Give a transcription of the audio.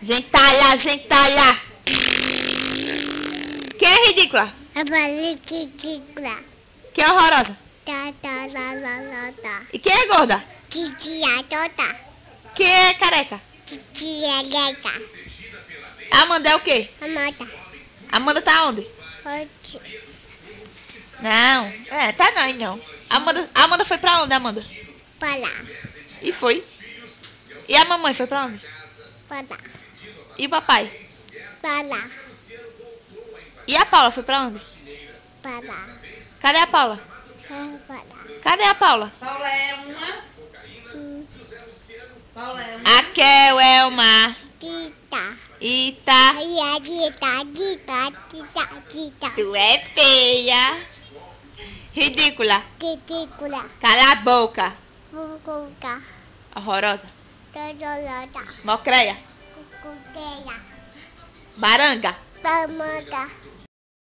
Gentalha, gentalha. Quem é ridícula? A ridícula. Quem é horrorosa? Tá. E quem é gorda? Titia tota. Quem é careca? Titia gata. Amanda é o quê? Amanda. Amanda tá onde? Pode. Não, tá não. Amanda foi pra onde, Amanda? Para lá. E foi. E a mamãe foi pra onde? Para lá. E o papai? Para lá. E a Paula foi pra onde? Para lá. Cadê a Paula? Para lá. Cadê a Paula? Paula é uma. Paula é uma. A Kel é uma. Tita. Ita. Aí a tita. Tu é feia. Ridícula. Ridícula. Cala a boca. Cucuca. Horrorosa. Todolota. Mocreia. Cucuteira. Baranga. Pamanta.